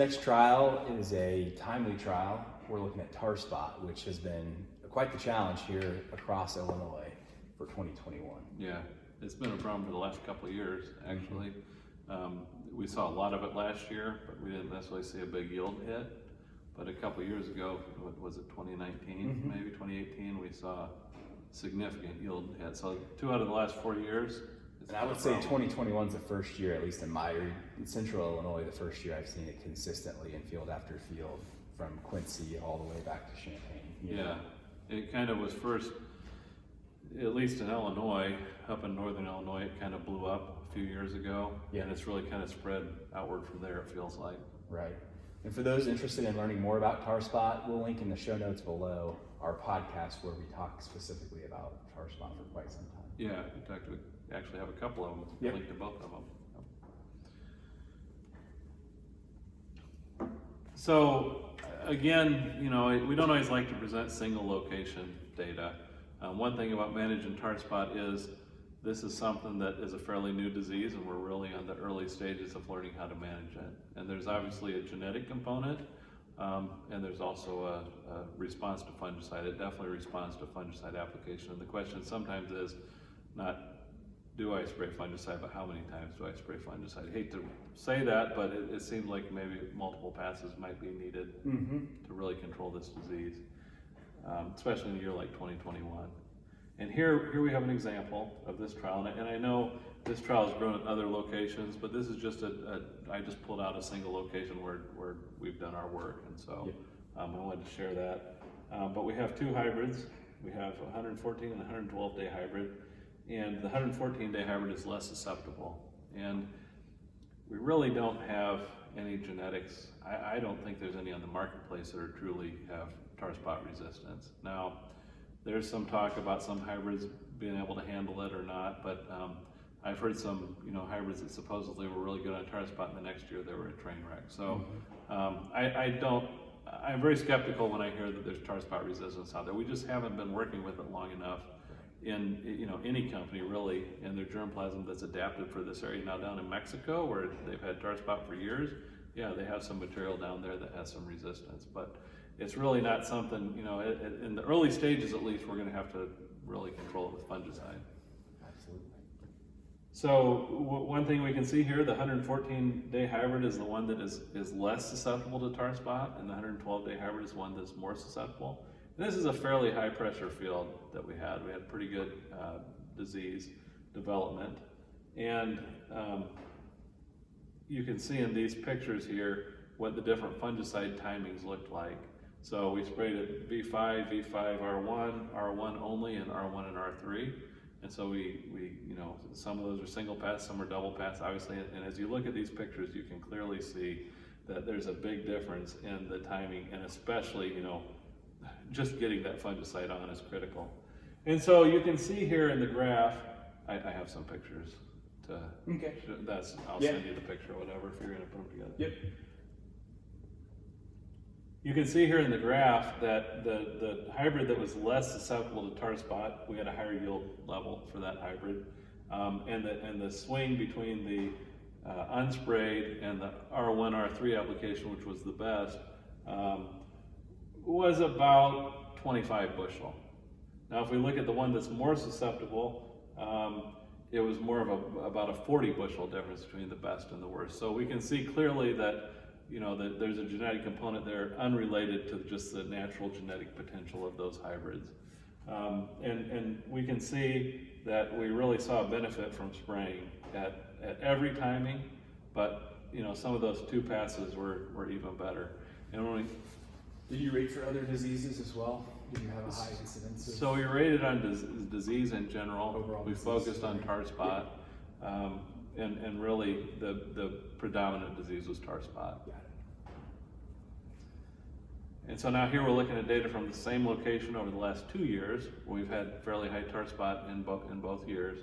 next trial is a timely trial. We're looking at tar spot, which has been quite the challenge here across Illinois for 2021. Yeah, it's been a problem for the last couple of years, actually. We saw a lot of it last year, but we didn't necessarily see a big yield hit. But a couple of years ago, what was it, 2019, maybe 2018, we saw significant yield hit. So 2 out of the last 4 years. And I would say 2021 is the first year, at least in central Illinois, the first year I've seen it consistently in field after field, from Quincy all the way back to Champaign. Yeah, it kind of was first, at least in Illinois, up in northern Illinois, it kind of blew up a few years ago. Yeah. And it's really kind of spread outward from there, it feels like. Right. And for those interested in learning more about tar spot, we'll link in the show notes below our podcast where we talk specifically about tar spot for quite some time. Yeah, in fact, we actually have a couple of them, linked to both of them. So again, we don't always like to present single location data. One thing about managing tar spot is this is something that is a fairly new disease, and we're really on the early stages of learning how to manage it. And there's obviously a genetic component, and there's also a response to fungicide. It definitely responds to fungicide application. And the question sometimes is not, do I spray fungicide, but how many times do I spray fungicide? I hate to say that, but it seems like maybe multiple passes might be needed to really control this disease, especially in a year like 2021. And here we have an example of this trial, and I know this trial has grown at other locations, but this is just I just pulled out a single location where we've done our work, and so I wanted to share that. But we have 2 hybrids. We have a 114 and a 112-day hybrid, and the 114-day hybrid is less susceptible. And we really don't have any genetics. I don't think there's any on the marketplace that are truly have tar spot resistance. Now, there's some talk about some hybrids being able to handle it or not, but I've heard some hybrids that supposedly were really good on tar spot, and the next year they were a train wreck. So I'm very skeptical when I hear that there's tar spot resistance out there. We just haven't been working with it long enough in any company really in their germplasm that's adapted for this area. Now down in Mexico, where they've had tar spot for years, yeah, they have some material down there that has some resistance, but it's really not something, in the early stages at least, we're going to have to really control it with fungicide. Absolutely. So one thing we can see here, the 114-day hybrid is the one that is less susceptible to tar spot, and the 112-day hybrid is one that's more susceptible. And this is a fairly high pressure field that we had. We had pretty good disease development. And you can see in these pictures here what the different fungicide timings looked like. So we sprayed it V5, V5, R1, R1 only, and R1 and R3. And so we some of those are single pass, some are double pass, obviously. And as you look at these pictures, you can clearly see that there's a big difference in the timing, and especially, just getting that fungicide on is critical. And so you can see here in the graph, I have some pictures to, I'll send you the picture or whatever if you're gonna put them together. Yep. You can see here in the graph that the hybrid that was less susceptible to tar spot, we had a higher yield level for that hybrid. And the swing between the unsprayed and the R1, R3 application, which was the best, was about 25 bushel. Now if we look at the one that's more susceptible, it was more of about a 40 bushel difference between the best and the worst. So we can see clearly that that there's a genetic component there unrelated to just the natural genetic potential of those hybrids. And we can see that we really saw a benefit from spraying at every timing, but some of those 2 passes were even better. And when Did you rate for other diseases as well? Did you have a high incidence? So we rated on disease in general. Overall we focused on tar spot. And really the predominant disease was tar spot. Got it. And so now here we're looking at data from the same location over the last 2 years. We've had fairly high tar spot in both years.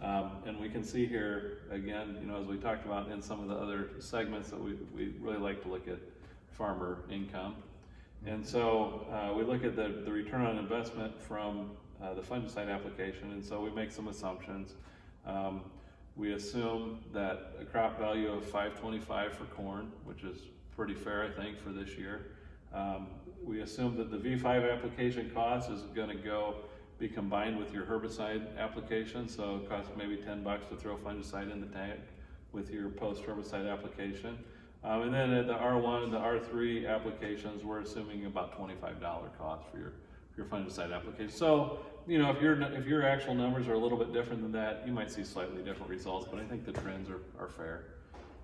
And we can see here, again, as we talked about in some of the other segments, that we really like to look at farmer income. And so we look at the return on investment from the fungicide application, and so we make some assumptions. We assume that a crop value of $5.25 for corn, which is pretty fair, I think, for this year. We assume that the V5 application cost is gonna be combined with your herbicide application, so it costs maybe $10 to throw fungicide in the tank with your post-herbicide application. And then at the R1 and the R3 applications, we're assuming about $25 cost for your fungicide application. So, you know, if your actual numbers are a little bit different than that, you might see slightly different results, but I think the trends are fair.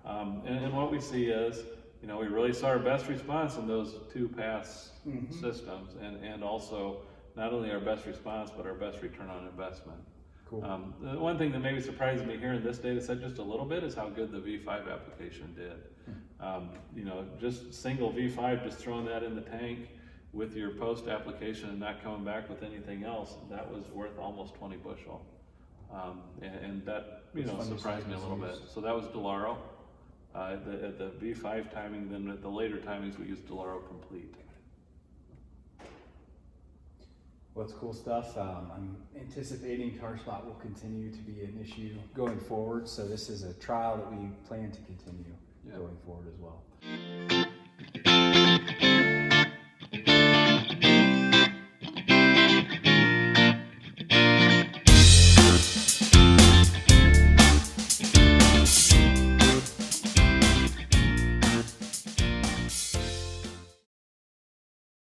And what we see is, you know, we really saw our best response in those two past systems, and also not only our best response, but our best return on investment. Cool. The one thing that maybe surprised me here in this data set just a little bit is how good the V5 application did. You know, just single V5, just throwing that in the tank with your post application and not coming back with anything else, that was worth almost 20 bushel. And that, you know, surprised me a little bit. So that was Delaro. At the V5 timing, then at the later timings we used Delaro Complete. Well, it's cool stuff. I'm anticipating tar spot will continue to be an issue going forward, so this is a trial that we plan to continue going forward as well.